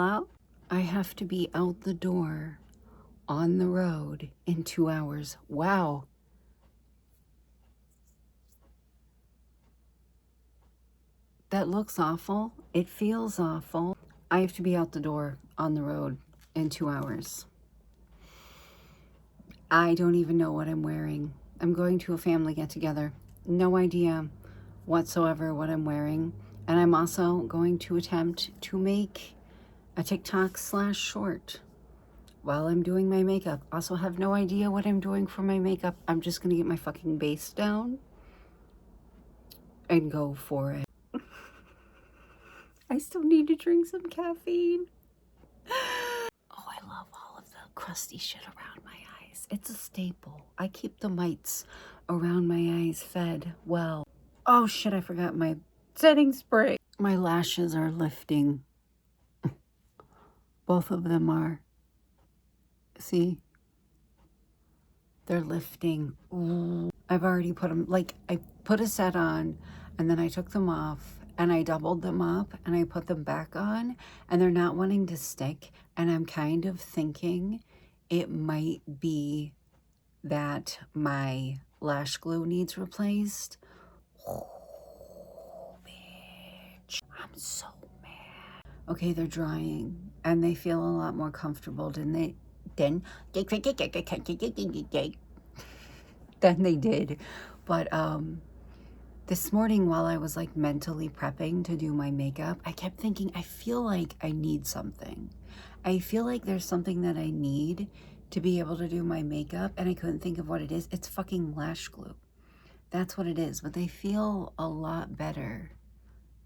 Hello? I have to be out the door on the road in 2 hours. Wow. That looks awful. It feels awful. I have to be out the door on the road in 2 hours. I don't even know what I'm wearing. I'm going to a family get-together. No idea whatsoever what I'm wearing. And I'm also going to attempt to make a TikTok/short while I'm doing my makeup. Also have no idea what I'm doing for my makeup. I'm just going to get my fucking base down and go for it. I still need to drink some caffeine. Oh, I love all of the crusty shit around my eyes. It's a staple. I keep the mites around my eyes fed well. Oh shit, I forgot my setting spray. My lashes are lifting. Both of them are. See? They're lifting. Ooh. I've already put them, like, I put a set on and then I took them off and I doubled them up and I put them back on and they're not wanting to stick. And I'm kind of thinking it might be that my lash glue needs replaced. Oh, bitch. I'm so mad. Okay, they're drying and they feel a lot more comfortable than they did. But this morning while I was like mentally prepping to do my makeup, I kept thinking, I feel like I need something. I feel like there's something that I need to be able to do my makeup, and I couldn't think of what it is. It's fucking lash glue. That's what it is. But they feel a lot better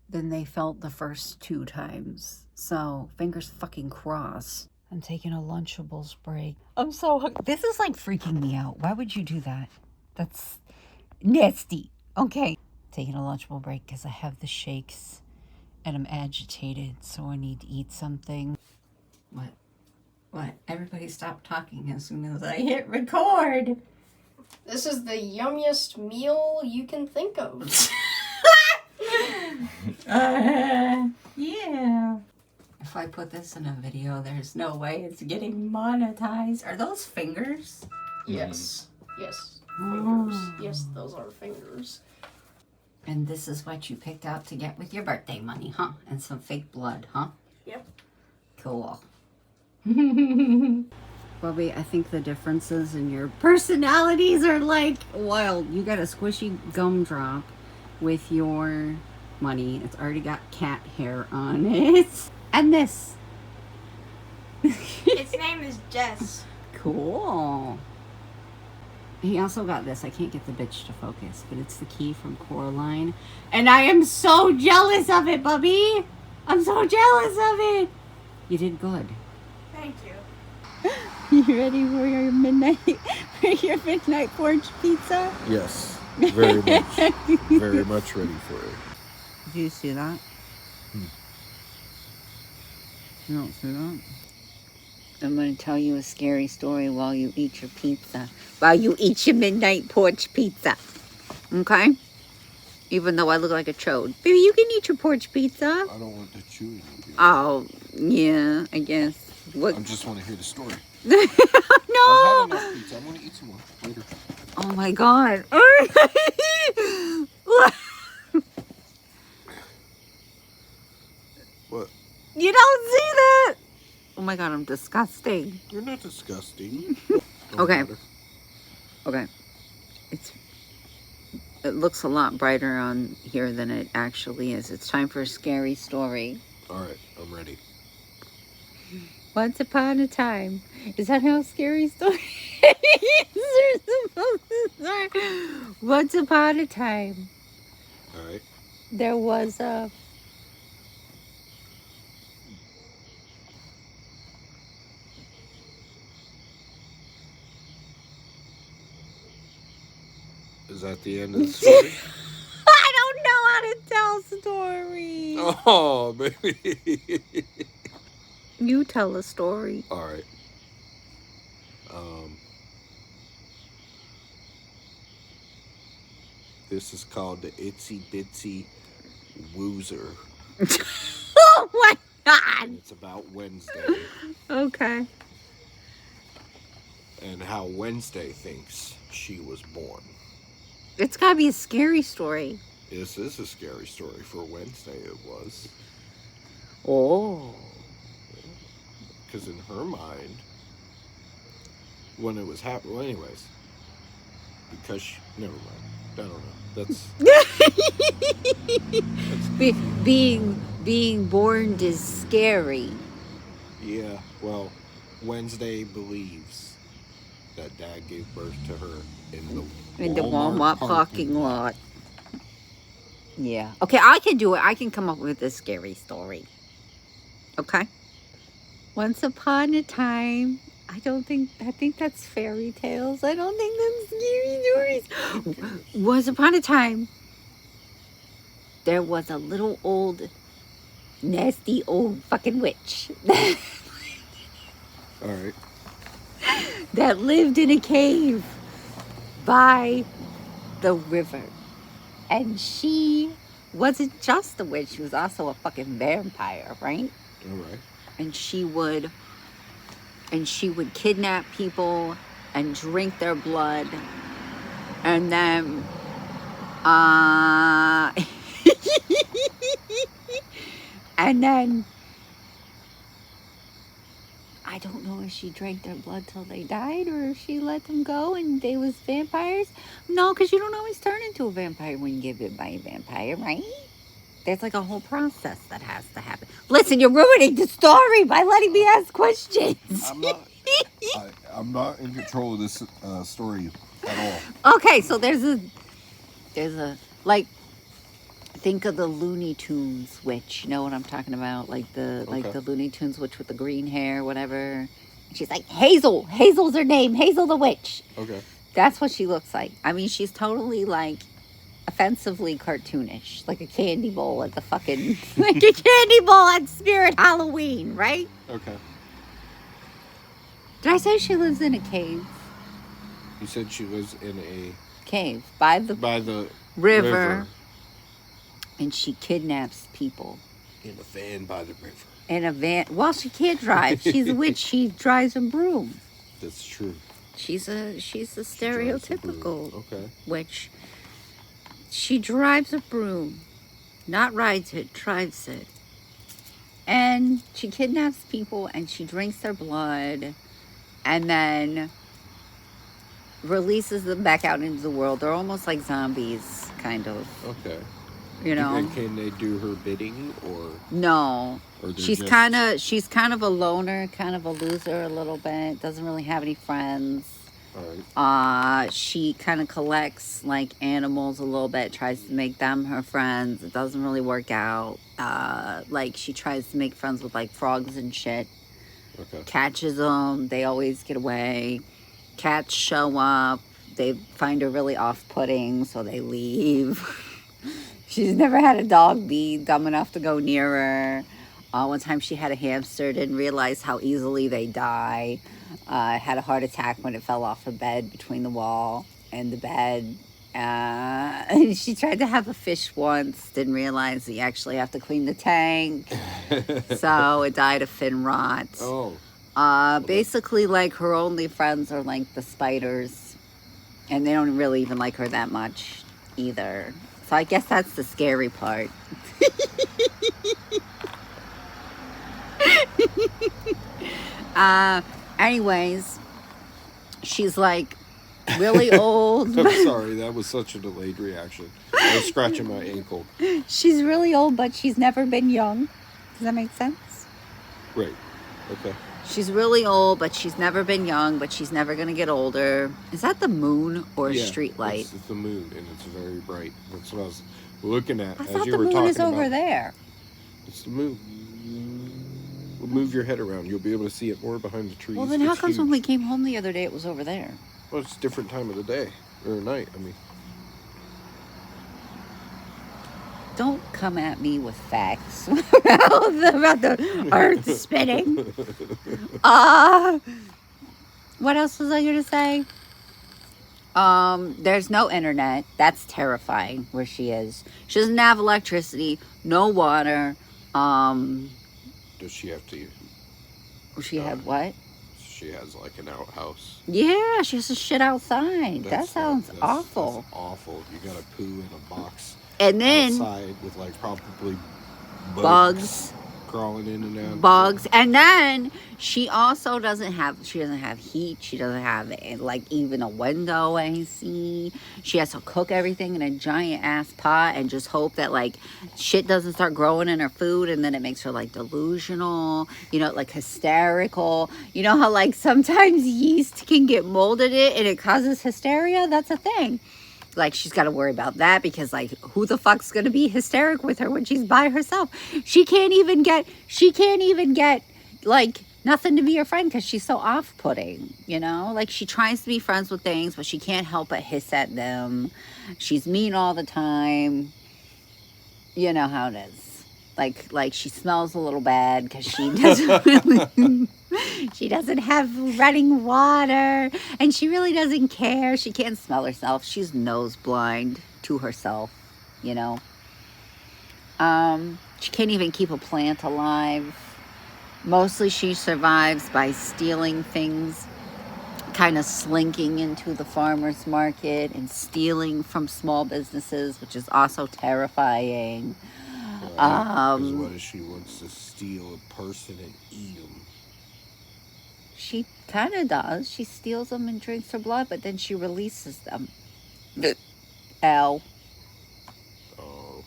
than they felt the first 2 times. So fingers fucking crossed. I'm taking a Lunchables break. I'm so hungry. This is like freaking me out. Why would you do that? That's nasty. Okay. Taking a Lunchable break because I have the shakes and I'm agitated, so I need to eat something. What? Everybody stop talking as soon as I hit record. This is the yummiest meal you can think of. Yeah. If I put this in a video, there's no way it's getting monetized. Are those fingers? Yes. Yes. Fingers. Yes, those are fingers. And this is what you picked out to get with your birthday money, huh? And some fake blood, huh? Yep. Cool. Bobby, I think the differences in your personalities are like wild. You got a squishy gumdrop with your money. It's already got cat hair on it. And this. Its name is Jess. Cool. He also got this. I can't get the bitch to focus, but it's the key from Coraline. And I am so jealous of it, Bubby. I'm so jealous of it. You did good. Thank you. You ready for your midnight porch pizza? Yes, very much. Very much ready for it. Do you see that? You don't see that? I'm going to tell you a scary story while you eat your pizza. While you eat your midnight porch pizza. Okay? Even though I look like a chode. Baby, you can eat your porch pizza. I don't want to chew anything. Oh, yeah, I guess. What? I just want to hear the story. No! I've had enough pizza. I'm going to eat some more later. Oh my God. What? You don't see that? Oh my God, I'm disgusting. You're not disgusting. Okay. Okay. It looks a lot brighter on here than it actually is. It's time for a scary story. All right, I'm ready. Once upon a time. Is that how scary stories are supposed to start? Once upon a time. All right. There was a... Is that the end of the story? I don't know how to tell stories. Oh, baby. You tell a story. All right. This is called the Itsy Bitsy Woozer. Oh my God. And it's about Wednesday Okay. and how Wednesday thinks she was born. It's gotta be a scary story. This is a scary story. For Wednesday, it was. Oh. Because in her mind, when it was happening, well, anyways, because never mind. I don't know. Being born is scary. Yeah, well, Wednesday believes that Dad gave birth to her in the Walmart parking lot. Yeah. Okay, I can do it. I can come up with a scary story. Okay. Once upon a time, I think that's fairy tales. I don't think that's scary stories. Once upon a time, there was a little old, nasty old fucking witch All right. that lived in a cave by the river. And she wasn't just a witch, she was also a fucking vampire, right? All right. And she would kidnap people and drink their blood. And then and then I don't know if she drank their blood till they died or if she let them go and they was vampires. No, because you don't always turn into a vampire when you get bit by a vampire, right? There's like a whole process that has to happen. Listen, you're ruining the story by letting me ask questions. I'm not in control of this story at all. Okay, so there's a like, think of the Looney Tunes witch. You know what I'm talking about? Like the Looney Tunes witch with the green hair, whatever. And she's like Hazel. Hazel's her name. Hazel the witch. Okay. That's what she looks like. I mean, she's totally like offensively cartoonish, like a candy bowl at the fucking like a candy bowl at Spirit Halloween, right? Okay. Did I say she lives in a cave? You said she lives in a Cave by the river. And she kidnaps people. In a van by the river. In a van. Well, she can't drive. She's a witch. She drives a broom. That's true. She's a stereotypical Okay. witch. She drives a broom. Not rides it, drives it. And she kidnaps people and she drinks their blood and then releases them back out into the world. They're almost like zombies, kind of. Okay. You know. And can they do her bidding or? No. Or they're She's just- kind of a loner, kind of a loser a little bit. Doesn't really have any friends. All right. She kind of collects like animals a little bit, tries to make them her friends. It doesn't really work out. Like she tries to make friends with like frogs and shit. Okay. Catches them. They always get away. Cats show up. They find her really off-putting, so they leave. She's never had a dog be dumb enough to go near her. One time she had a hamster, didn't realize how easily they die. Had a heart attack when it fell off her bed between the wall and the bed. And she tried to have a fish once, didn't realize that you actually have to clean the tank. So it died of fin rot. Oh. Basically, like, her only friends are, like, the spiders. And they don't really even like her that much either. So I guess that's the scary part. Anyways, she's, like, really old. I'm sorry, that was such a delayed reaction. I was scratching my ankle. She's really old, but she's never been young. Does that make sense? Right. Okay. She's really old, but she's never been young, but she's never going to get older. Is that the moon or a street light? It's the moon, and it's very bright. That's what I was looking at I as thought you the were moon talking is over about. there. It's the moon. Well, move your head around. You'll be able to see it more behind the trees. Well, then how It's comes when huge. we came home the other day, it was over there? Well, it's a different time of the day. Or night, I mean. Don't come at me with facts about the earth spinning. What else was I going to say? There's no internet. That's terrifying where she is. She doesn't have electricity, no water. Does she have to? She had what? She has like an outhouse. Yeah, she has to shit outside. That sounds awful. That's awful. You gotta poo in a box And then outside with like probably bugs crawling in and out. Bugs. And then she also doesn't have heat. She doesn't have like even a window AC. She has to cook everything in a giant ass pot and just hope that like shit doesn't start growing in her food, and then it makes her like delusional, like hysterical. You know how like sometimes yeast can get molded and it causes hysteria? That's a thing. Like, she's got to worry about that because, like, who the fuck's going to be hysteric with her when she's by herself? She can't even get, like, nothing to be her friend because she's so off-putting, Like, she tries to be friends with things, but she can't help but hiss at them. She's mean all the time. You know how it is. Like she smells a little bad because she doesn't she doesn't have running water, and she really doesn't care. She can't smell herself. She's nose blind to herself, She can't even keep a plant alive. Mostly she survives by stealing things, kind of slinking into the farmer's market and stealing from small businesses, which is also terrifying. What if she wants to steal a person and eat them? She kind of does. She steals them and drinks her blood, but then she releases them. Ow. Oh,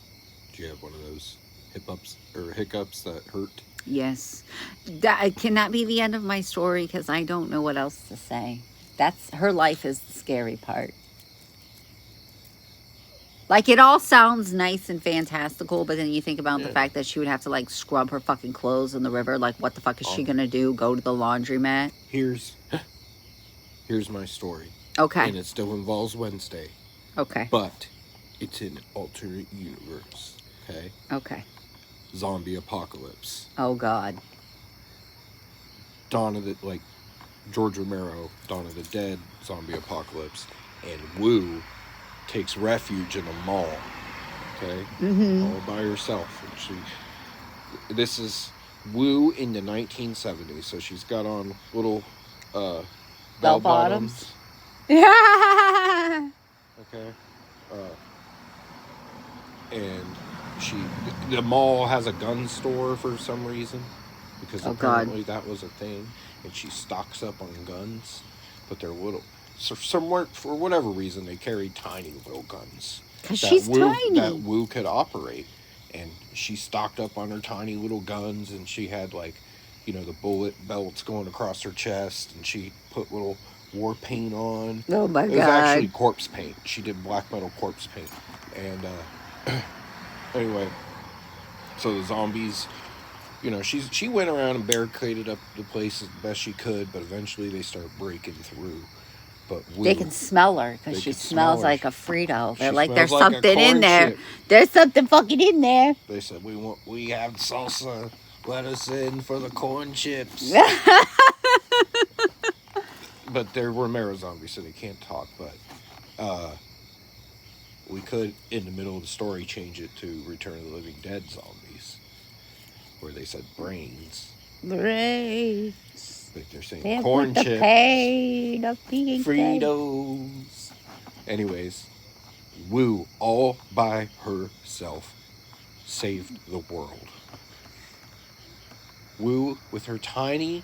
do you have one of those hiccups that hurt? Yes. That cannot be the end of my story because I don't know what else to say. Her life is the scary part. Like, it all sounds nice and fantastical, but then you think about the fact that she would have to, like, scrub her fucking clothes in the river. Like, what the fuck is she gonna do? Go to the laundromat? Here's my story. Okay. And it still involves Wednesday. Okay. But it's an alternate universe. Okay? Okay. Zombie apocalypse. Oh, God. George Romero, Dawn of the Dead, zombie apocalypse. And Wu takes refuge in a mall, okay, all by herself. And this is Wu in the 1970s, so she's got on little bell bottoms. Yeah. Okay, and the mall has a gun store for some reason because apparently that was a thing, and she stocks up on guns, but they're little. So for whatever reason, they carry tiny little guns. Because she's tiny. That Wu could operate. And she stocked up on her tiny little guns, and she had, the bullet belts going across her chest, and she put little war paint on. Oh, my God. It was actually corpse paint. She did black metal corpse paint. And, anyway, so the zombies, she went around and barricaded up the place as best she could, but eventually they started breaking through. But they can smell her because she smells like a Frito. They're like, there's like something in there. Chip. There's something fucking in there. They said, we have salsa. Let us in for the corn chips. But they're Romero zombies, so they can't talk. But we could, in the middle of the story, change it to Return of the Living Dead zombies, where they said brains. Brains. Like they're saying they corn chips, the pain of being Fritos. Dead. Anyways, Wu, all by herself, saved the world. Wu, with her tiny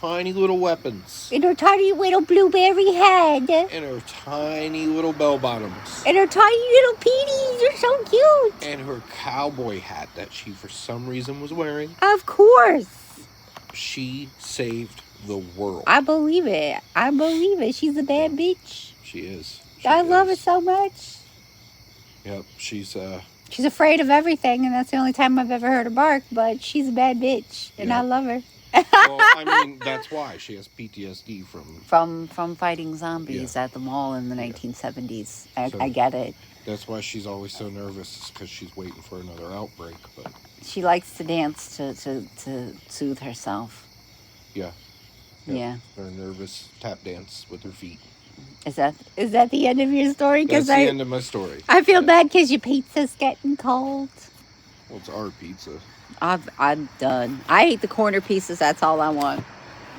little weapons. And her tiny little blueberry head. And her tiny little bell bottoms. And her tiny little peonies. They're so cute. And her cowboy hat that she, for some reason, was wearing. Of course. She saved the world. I believe it. She's a bad bitch. She is. I love her so much. Yep, she's afraid of everything, and that's the only time I've ever heard her bark, but she's a bad bitch, and I love her. Well, I mean, that's why she has PTSD from fighting zombies at the mall in the 1970s. I get it. That's why she's always so nervous, because she's waiting for another outbreak. But she likes to dance to soothe herself. Yeah. Yeah. Her nervous tap dance with her feet. Is that the end of your story? That's the end of my story. I feel bad because your pizza's getting cold. Well, it's our pizza. I'm done. I ate the corner pieces. That's all I want.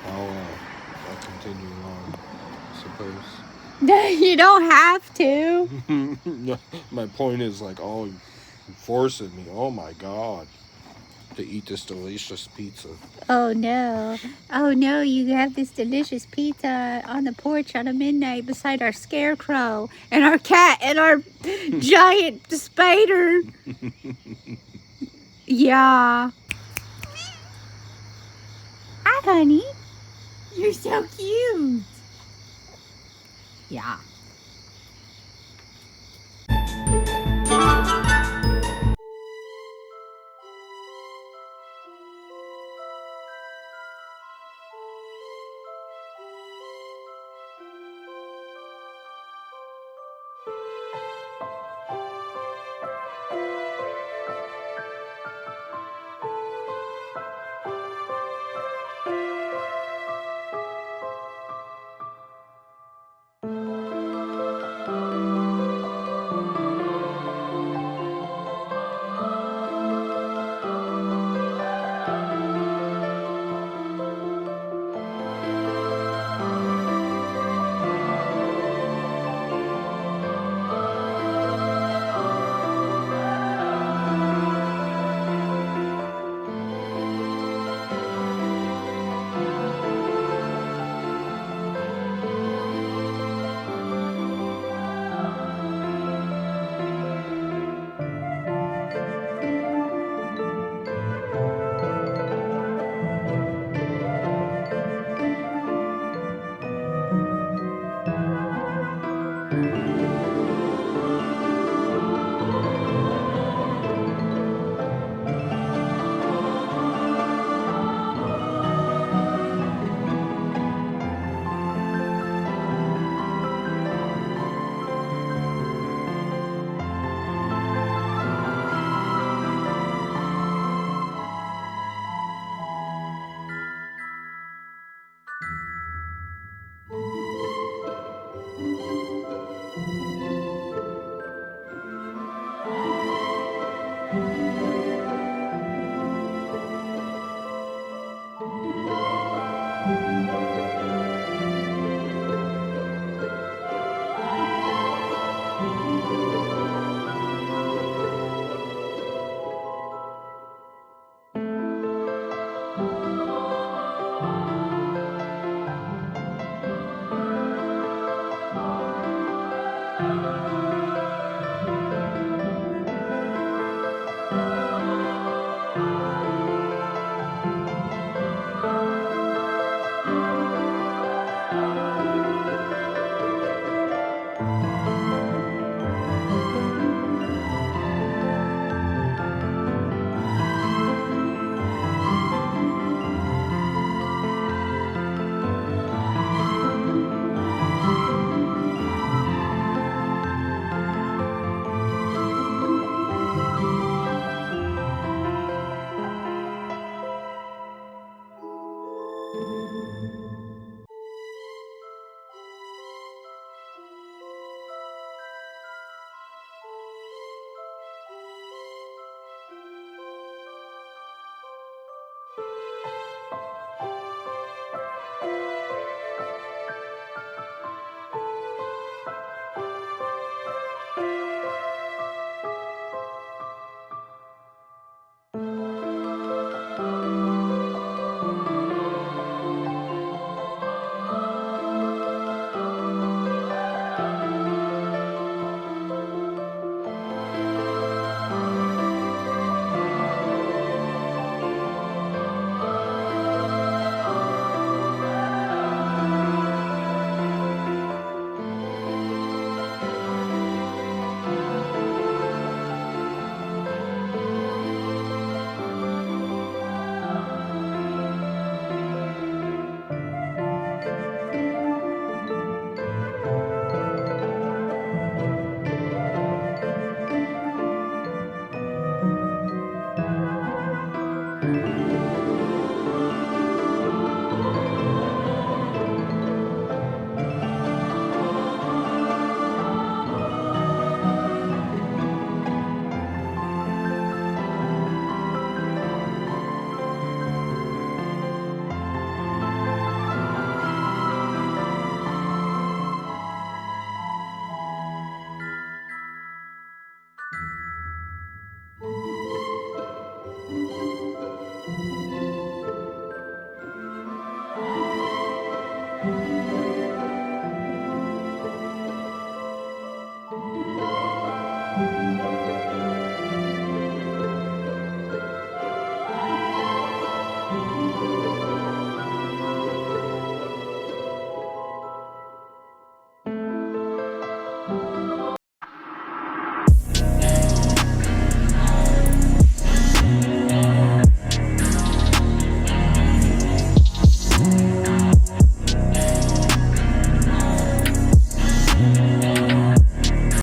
I'll continue on, I suppose. You don't have to. My point is like, oh, you're forcing me. Oh my God, to eat this delicious pizza. Oh no. Oh no, you have this delicious pizza on the porch on a midnight beside our scarecrow and our cat and our giant spider. Yeah. Hi, honey. You're so cute. Yeah.